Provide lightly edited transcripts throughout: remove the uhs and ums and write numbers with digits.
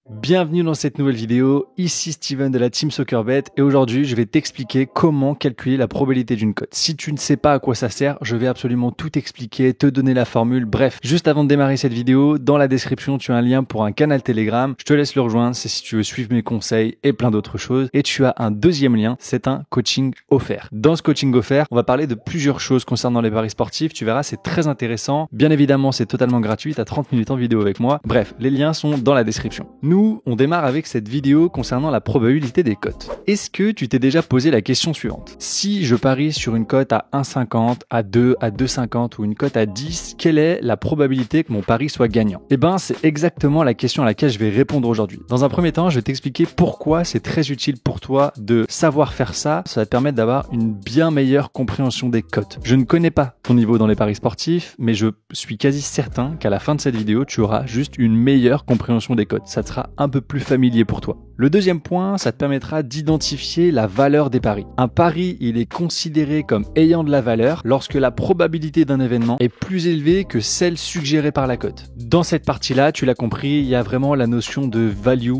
Bienvenue dans cette nouvelle vidéo, ici Steven de la Team SoccerBet et aujourd'hui je vais t'expliquer comment calculer la probabilité d'une cote. Si tu ne sais pas à quoi ça sert, je vais absolument tout expliquer, te donner la formule, bref. Juste avant de démarrer cette vidéo, dans la description tu as un lien pour un canal Telegram, je te laisse le rejoindre, c'est si tu veux suivre mes conseils et plein d'autres choses. Et tu as un deuxième lien, c'est un coaching offert. Dans ce coaching offert, on va parler de plusieurs choses concernant les paris sportifs, tu verras c'est très intéressant. Bien évidemment c'est totalement gratuit, tu as 30 minutes en vidéo avec moi. Bref, les liens sont dans la description. Nous, on démarre avec cette vidéo concernant la probabilité des cotes. Est-ce que tu t'es déjà posé la question suivante? Si je parie sur une cote à 1,50, à 2, à 2,50 ou une cote à 10, quelle est la probabilité que mon pari soit gagnant? Eh ben, c'est exactement la question à laquelle je vais répondre aujourd'hui. Dans un premier temps, je vais t'expliquer pourquoi c'est très utile pour toi de savoir faire ça. Ça va te permettre d'avoir une bien meilleure compréhension des cotes. Je ne connais pas ton niveau dans les paris sportifs, mais je suis quasi certain qu'à la fin de cette vidéo, tu auras juste une meilleure compréhension des cotes. Ça te sera un peu plus familier pour toi. Le deuxième point, ça te permettra d'identifier la valeur des paris. Un pari, il est considéré comme ayant de la valeur lorsque la probabilité d'un événement est plus élevée que celle suggérée par la cote. Dans cette partie-là, tu l'as compris, il y a vraiment la notion de value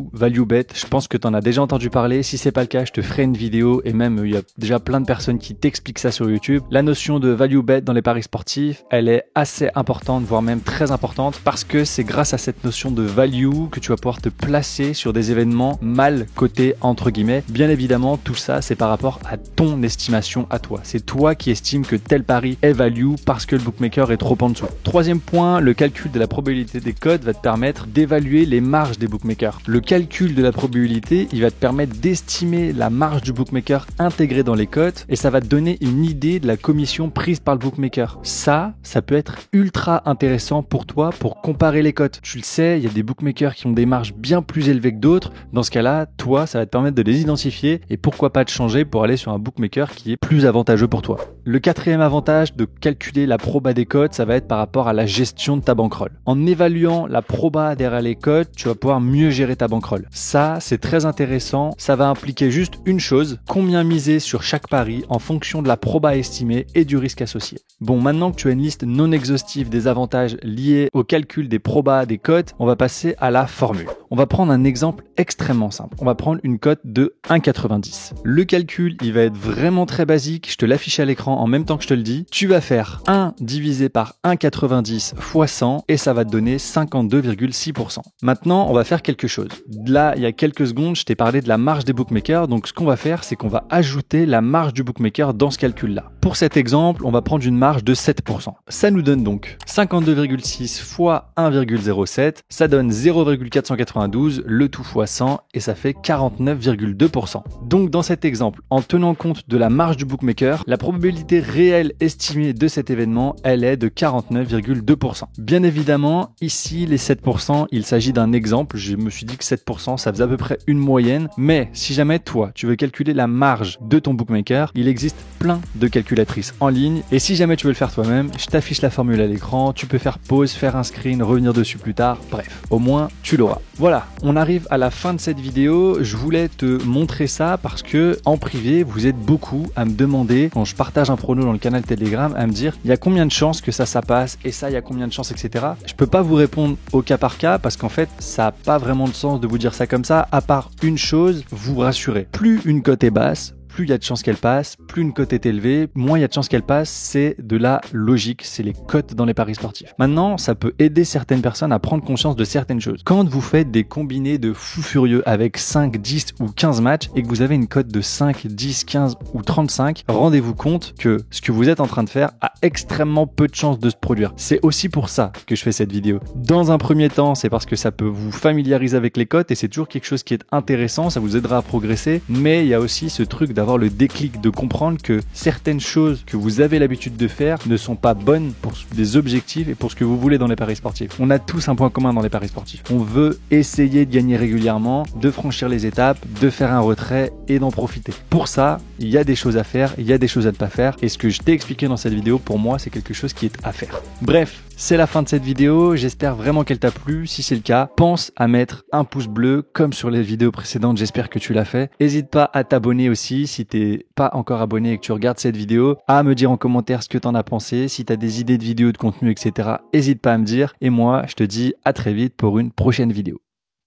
bet. Je pense que tu en as déjà entendu parler. Si c'est pas le cas, je te ferai une vidéo et même il y a déjà plein de personnes qui t'expliquent ça sur YouTube. La notion de value bet dans les paris sportifs, elle est assez importante, voire même très importante parce que c'est grâce à cette notion de value que tu vas pouvoir te placer sur des événements mal cotés entre guillemets. Bien évidemment, tout ça c'est par rapport à ton estimation à toi. C'est toi qui estimes que tel pari est value parce que le bookmaker est trop en dessous. Troisième point, le calcul de la probabilité des cotes va te permettre d'évaluer les marges des bookmakers. Le calcul de la probabilité, il va te permettre d'estimer la marge du bookmaker intégrée dans les cotes et ça va te donner une idée de la commission prise par le bookmaker. Ça peut être ultra intéressant pour toi pour comparer les cotes. Tu le sais, il y a des bookmakers qui ont des marges bien plus élevées que d'autres. Dans ce cas-là, toi, ça va te permettre de les identifier et pourquoi pas de changer pour aller sur un bookmaker qui est plus avantageux pour toi. Le quatrième avantage de calculer la proba des cotes, ça va être par rapport à la gestion de ta bankroll. En évaluant la proba derrière les cotes, tu vas pouvoir mieux gérer ta bankroll. Ça, c'est très intéressant. Ça va impliquer juste une chose, combien miser sur chaque pari en fonction de la proba estimée et du risque associé. Bon, maintenant que tu as une liste non exhaustive des avantages liés au calcul des probas des cotes, on va passer à la formule. On va prendre un exemple extrêmement simple. On va prendre une cote de 1,90. Le calcul, il va être vraiment très basique. Je te l'affiche à l'écran en même temps que je te le dis. Tu vas faire 1 divisé par 1,90 fois 100 et ça va te donner 52,6%. Maintenant, on va faire quelque chose. Là, il y a quelques secondes, je t'ai parlé de la marge des bookmakers. Donc, ce qu'on va faire, c'est qu'on va ajouter la marge du bookmaker dans ce calcul-là. Pour cet exemple, on va prendre une marge de 7%. Ça nous donne donc 52,6 fois 1,07. Ça donne 0,492, le tout fois 100 et ça fait 49,2%. Donc dans cet exemple, en tenant compte de la marge du bookmaker, la probabilité réelle estimée de cet événement, elle est de 49,2%. Bien évidemment, ici les 7%, il s'agit d'un exemple. Je me suis dit que 7%, ça faisait à peu près une moyenne. Mais si jamais toi, tu veux calculer la marge de ton bookmaker, il existe plein de calculatrices en ligne. Et si jamais tu veux le faire toi-même, je t'affiche la formule à l'écran. Tu peux faire pause, faire un screen, revenir dessus plus tard. Bref, au moins tu l'auras. Voilà, on arrive à la fin de cette vidéo. Je voulais te montrer ça parce que en privé, vous êtes beaucoup à me demander, quand je partage un prono dans le canal Telegram, à me dire il y a combien de chances que ça passe et ça, il y a combien de chances, etc. Je peux pas vous répondre au cas par cas parce qu'en fait, ça n'a pas vraiment de sens de vous dire ça comme ça, à part une chose, vous rassurer. Plus une cote est basse, plus il y a de chances qu'elle passe, plus une cote est élevée, moins il y a de chances qu'elle passe, c'est de la logique, c'est les cotes dans les paris sportifs. Maintenant, ça peut aider certaines personnes à prendre conscience de certaines choses. Quand vous faites des combinés de fous furieux avec 5, 10 ou 15 matchs et que vous avez une cote de 5, 10, 15 ou 35, rendez-vous compte que ce que vous êtes en train de faire a extrêmement peu de chances de se produire. C'est aussi pour ça que je fais cette vidéo. Dans un premier temps, c'est parce que ça peut vous familiariser avec les cotes et c'est toujours quelque chose qui est intéressant, ça vous aidera à progresser, mais il y a aussi ce truc d'avoir le déclic de comprendre que certaines choses que vous avez l'habitude de faire ne sont pas bonnes pour des objectifs et pour ce que vous voulez dans les paris sportifs. On a tous un point commun dans les paris sportifs. On veut essayer de gagner régulièrement, de franchir les étapes, de faire un retrait et d'en profiter. Pour ça, il y a des choses à faire, il y a des choses à ne pas faire et ce que je t'ai expliqué dans cette vidéo, pour moi, c'est quelque chose qui est à faire. Bref, c'est la fin de cette vidéo. J'espère vraiment qu'elle t'a plu. Si c'est le cas, pense à mettre un pouce bleu comme sur les vidéos précédentes. J'espère que tu l'as fait. N'hésite pas à t'abonner aussi si t'es pas encore abonné et que tu regardes cette vidéo, à me dire en commentaire ce que t'en as pensé. Si t'as des idées de vidéos, de contenu, etc., n'hésite pas à me dire. Et moi, je te dis à très vite pour une prochaine vidéo.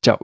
Ciao!